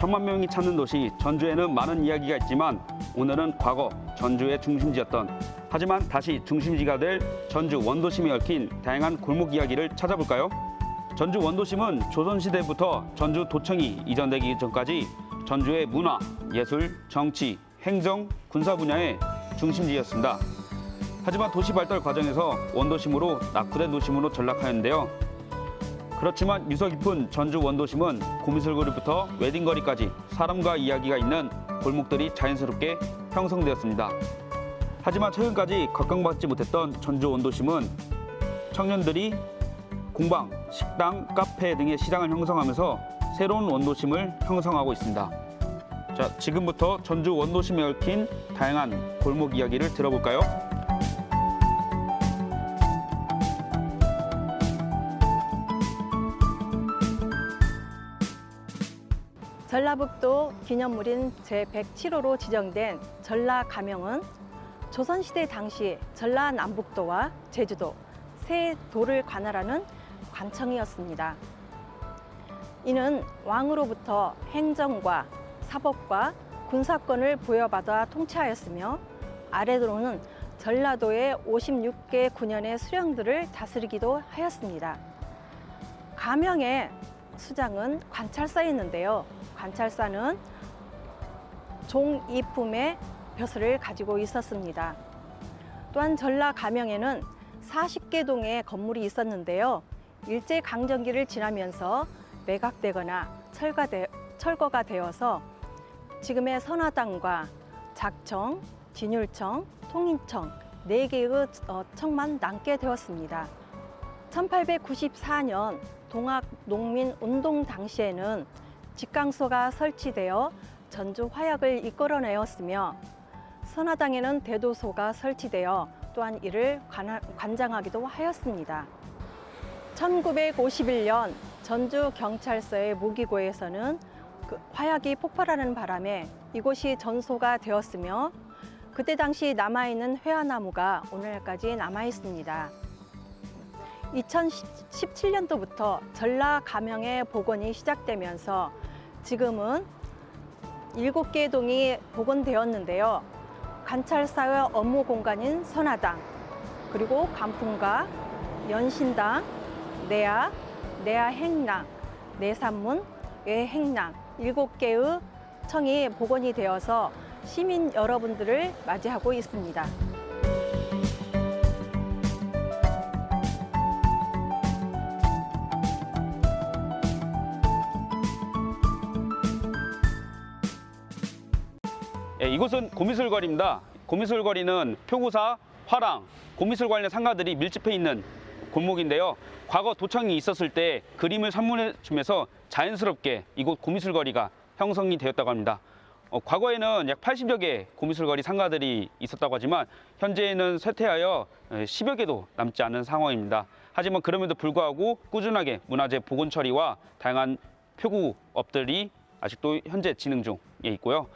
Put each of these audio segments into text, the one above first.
천만 명이 찾는 도시 전주에는 많은 이야기가 있지만 오늘은 과거 전주의 중심지였던 하지만 다시 중심지가 될 전주 원도심에 얽힌 다양한 골목 이야기를 찾아볼까요? 전주 원도심은 조선시대부터 전주 도청이 이전되기 전까지 전주의 문화, 예술, 정치, 행정, 군사 분야의 중심지였습니다. 하지만 도시 발달 과정에서 원도심으로 낙후된 도심으로 전락하였는데요. 그렇지만 유서 깊은 전주 원도심은 고미술거리부터 웨딩거리까지 사람과 이야기가 있는 골목들이 자연스럽게 형성되었습니다. 하지만 최근까지 각광받지 못했던 전주 원도심은 청년들이 공방, 식당, 카페 등의 시장을 형성하면서 새로운 원도심을 형성하고 있습니다. 자, 지금부터 전주 원도심에 얽힌 다양한 골목 이야기를 들어볼까요? 전라북도 기념물인 제107호로 지정된 전라가명은 조선시대 당시 전라남북도와 제주도 세 도를 관할하는 관청이었습니다. 이는 왕으로부터 행정과 사법과 군사권을 부여받아 통치하였으며 아래로는 전라도의 56개 군현의 수령들을 다스리기도 하였습니다. 가명의 수장은 관찰사에 있는데요. 관찰사는 종이품의 벼슬을 가지고 있었습니다. 또한 전라 가명에는 40개 동의 건물이 있었는데요. 일제강점기를 지나면서 매각되거나 철거가 되어서 지금의 선화당과 작청, 진율청, 통인청 4개의 청만 남게 되었습니다. 1894년 동학농민운동 당시에는 직강소가 설치되어 전주 화약을 이끌어내었으며 선화당에는 대도소가 설치되어 또한 이를 관장하기도 하였습니다. 1951년 전주경찰서의 무기고에서는 화약이 폭발하는 바람에 이곳이 전소가 되었으며 그때 당시 남아있는 회화나무가 오늘까지 남아있습니다. 2017년도부터 전라가명의 복원이 시작되면서 지금은 7개 동이 복원되었는데요. 관찰사의 업무 공간인 선화당, 그리고 간풍가, 연신당, 내야 행랑, 내산문, 외행랑 7개의 청이 복원이 되어서 시민 여러분들을 맞이하고 있습니다. 이곳은 고미술거리입니다. 고미술거리는 표구사, 화랑, 고미술 관련 상가들이 밀집해 있는 골목인데요. 과거 도청이 있었을 때 그림을 선물해 주면서 자연스럽게 이곳 고미술거리가 형성이 되었다고 합니다. 과거에는 약 80여 개의 고미술거리 상가들이 있었다고 하지만 현재는 쇠퇴하여 10여 개도 남지 않은 상황입니다. 하지만 그럼에도 불구하고 꾸준하게 문화재 복원 처리와 다양한 표구업들이 아직도 현재 진행 중에 있고요.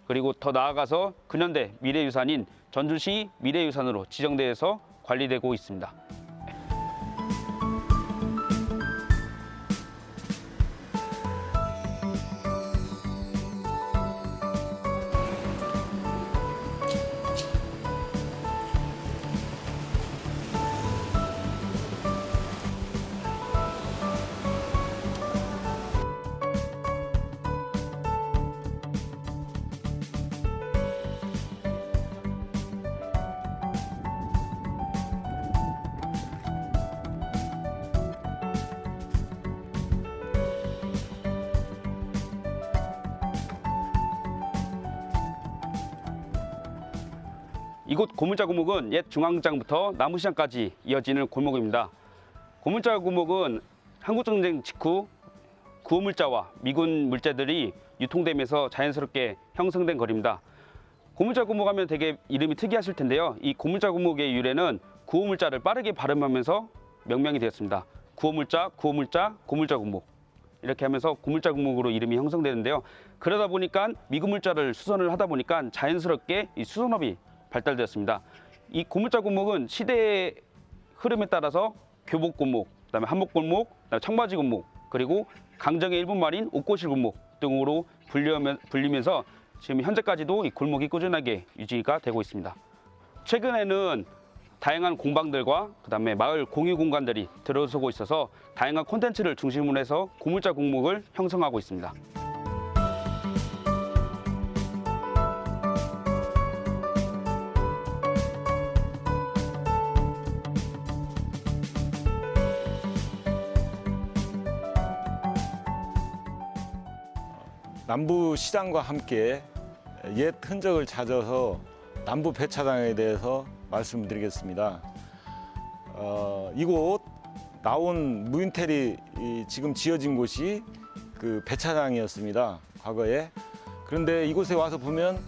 그리고 더 나아가서 근현대 미래유산인 전주시 미래유산으로 지정돼서 관리되고 있습니다. 이곳 고물자 골목은 옛 중앙장부터 남부시장까지 이어지는 골목입니다. 고물자 골목은 한국전쟁 직후 구호물자와 미군 물자들이 유통되면서 자연스럽게 형성된 거리입니다. 고물자 골목 하면 되게 이름이 특이하실 텐데요. 이 고물자 골목의 유래는 구호물자를 빠르게 발음하면서 명명이 되었습니다. 구호물자, 구호물자, 고물자 골목. 이렇게 하면서 고물자 골목으로 이름이 형성되는데요. 그러다 보니까 미군 물자를 수선을 하다 보니까 자연스럽게 이 수선업이 발달되었습니다. 이 고물자 골목은 시대의 흐름에 따라서 교복 골목, 그다음에 한복 골목, 그다음에 청바지 골목, 그리고 강정의 일본 말인 옥고실 골목 등으로 불리면서 지금 현재까지도 이 골목이 꾸준하게 유지가 되고 있습니다. 최근에는 다양한 공방들과 그다음에 마을 공유 공간들이 들어서고 있어서 다양한 콘텐츠를 중심으로 해서 고물자 골목을 형성하고 있습니다. 남부 시장과 함께 옛 흔적을 찾아서 남부 배차장에 대해서 말씀드리겠습니다. 이곳 나온 무인텔이 지금 지어진 곳이 그 배차장이었습니다. 과거에. 그런데 이곳에 와서 보면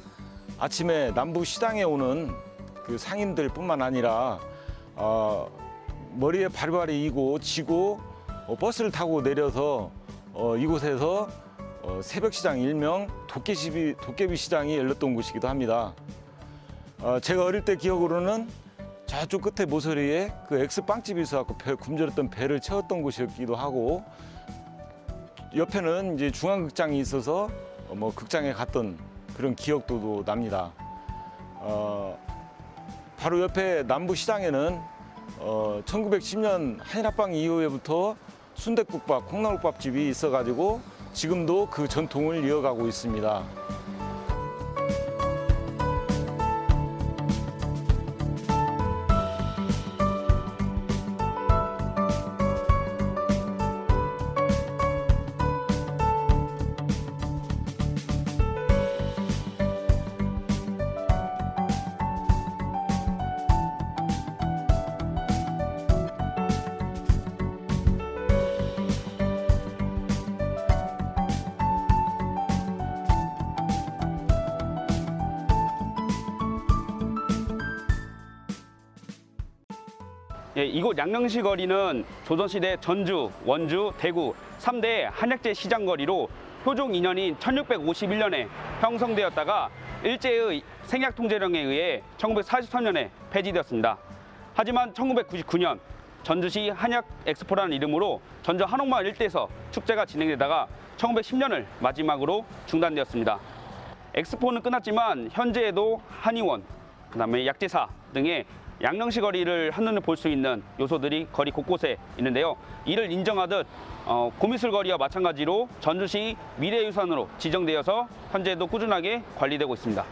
아침에 남부 시장에 오는 그 상인들뿐만 아니라 머리에 바리바리 이고 지고 버스를 타고 내려서 이곳에서 새벽 시장 일명 도깨비 시장이 열렸던 곳이기도 합니다. 제가 어릴 때 기억으로는 저쪽 끝에 모서리에 그 엑스빵집이 있어갖고 굶주렸던 배를 채웠던 곳이었기도 하고, 옆에는 이제 중앙극장이 있어서 뭐 극장에 갔던 그런 기억도 납니다. 바로 옆에 남부시장에는 1910년 한일합방 이후에부터 순댓국밥, 콩나물밥집이 있어가지고 지금도 그 전통을 이어가고 있습니다. 예, 이곳 양령시 거리는 조선시대 전주, 원주, 대구 3대 한약재 시장거리로 효종 2년인 1651년에 형성되었다가 일제의 생약통제령에 의해 1943년에 폐지되었습니다. 하지만 1999년 전주시 한약 엑스포라는 이름으로 전주 한옥마을 일대에서 축제가 진행되다가 1910년을 마지막으로 중단되었습니다. 엑스포는 끝났지만 현재에도 한의원, 그다음에 약재사 등의 양령시 거리를 한눈에 볼 수 있는 요소들이 거리 곳곳에 있는데요. 이를 인정하듯 고미술 거리와 마찬가지로 전주시 미래유산으로 지정되어서 현재도 꾸준하게 관리되고 있습니다.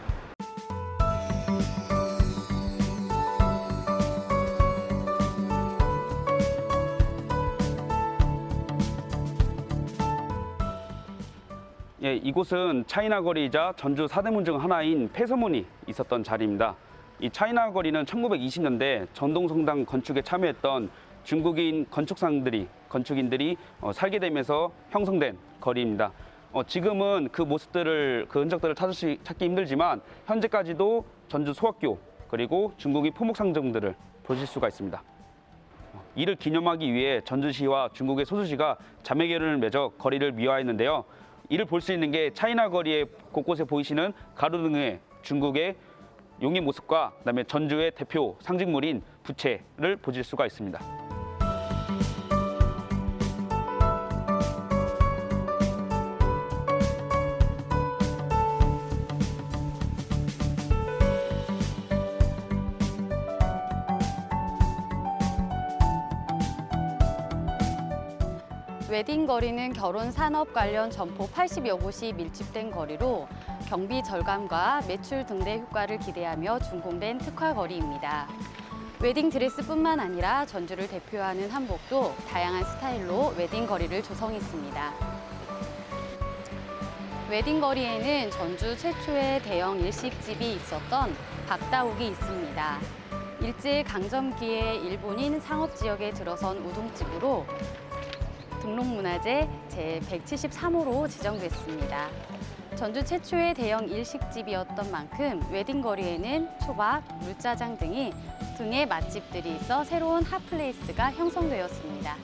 예, 이곳은 차이나 거리이자 전주 4대문 중 하나인 폐서문이 있었던 자리입니다. 이 차이나 거리는 1920년대 전동성당 건축에 참여했던 중국인 건축인들이 살게 되면서 형성된 거리입니다. 지금은 그 흔적들을 찾기 힘들지만 현재까지도 전주 소학교 그리고 중국인 포목상점들을 보실 수가 있습니다. 이를 기념하기 위해 전주시와 중국의 소수시가 자매결연을 맺어 거리를 미화했는데요. 이를 볼 수 있는 게 차이나 거리의 곳곳에 보이시는 가루 등의 중국의 용의 모습과 그다음에 전주의 대표 상징물인 부채를 보실 수가 있습니다. 웨딩거리는 결혼 산업 관련 점포 80여 곳이 밀집된 거리로 경비 절감과 매출 등대 효과를 기대하며 준공된 특화거리입니다. 웨딩 드레스뿐만 아니라 전주를 대표하는 한복도 다양한 스타일로 웨딩거리를 조성했습니다. 웨딩거리에는 전주 최초의 대형 일식집이 있었던 박다옥이 있습니다. 일제강점기에 일본인 상업지역에 들어선 우동집으로 등록문화재 제173호로 지정됐습니다. 전주 최초의 대형 일식집이었던 만큼 웨딩거리에는 초밥, 물짜장 등의 맛집들이 있어 새로운 핫플레이스가 형성되었습니다.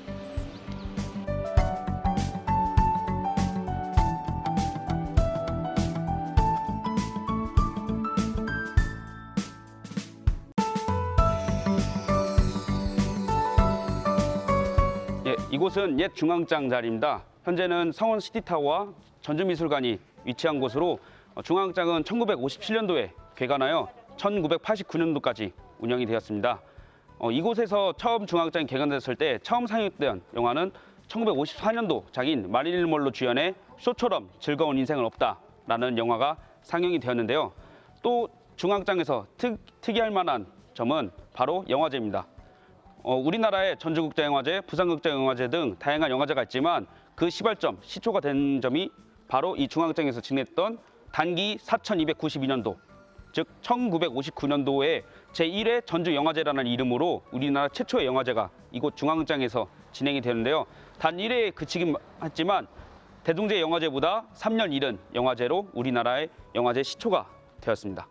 예, 이곳은 옛 중앙장 자리입니다. 현재는 성원 시티타워와 전주미술관이 위치한 곳으로 중앙극장은 1957년도에 개관하여 1989년도까지 운영이 되었습니다. 이곳에서 처음 중앙극장이 개관됐을 때 처음 상영된 영화는 1954년도작인 마릴린 먼로 주연의 쇼처럼 즐거운 인생은 없다라는 영화가 상영이 되었는데요. 또 중앙극장에서 특이할 만한 점은 바로 영화제입니다. 우리나라의 전주국제영화제, 부산국제영화제 등 다양한 영화제가 있지만 그 시발점, 시초가 된 점이 바로 이 중앙극장에서 진행했던 단기 4292년도, 즉 1959년도에 제1회 전주영화제라는 이름으로 우리나라 최초의 영화제가 이곳 중앙극장에서 진행이 되는데요. 단 1회에 그치긴 했지만 대동제 영화제보다 3년 이른 영화제로 우리나라의 영화제 시초가 되었습니다.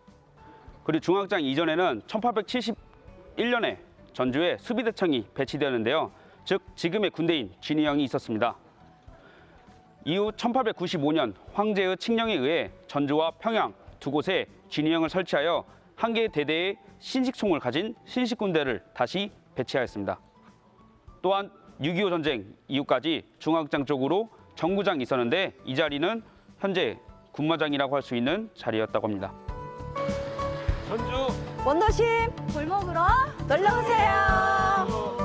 그리고 중앙극장 이전에는 1871년에 전주에 수비대청이 배치되었는데요. 즉 지금의 군대인 진위형이 있었습니다. 이후 1895년 황제의 칙령에 의해 전주와 평양 두 곳에 진위형을 설치하여 한 개의 대대의 신식총을 가진 신식군대를 다시 배치하였습니다. 또한 6.25 전쟁 이후까지 중앙극장 쪽으로 정구장이 있었는데 이 자리는 현재 군마장이라고 할 수 있는 자리였다고 합니다. 전주 원도심 골목으로 놀러 오세요.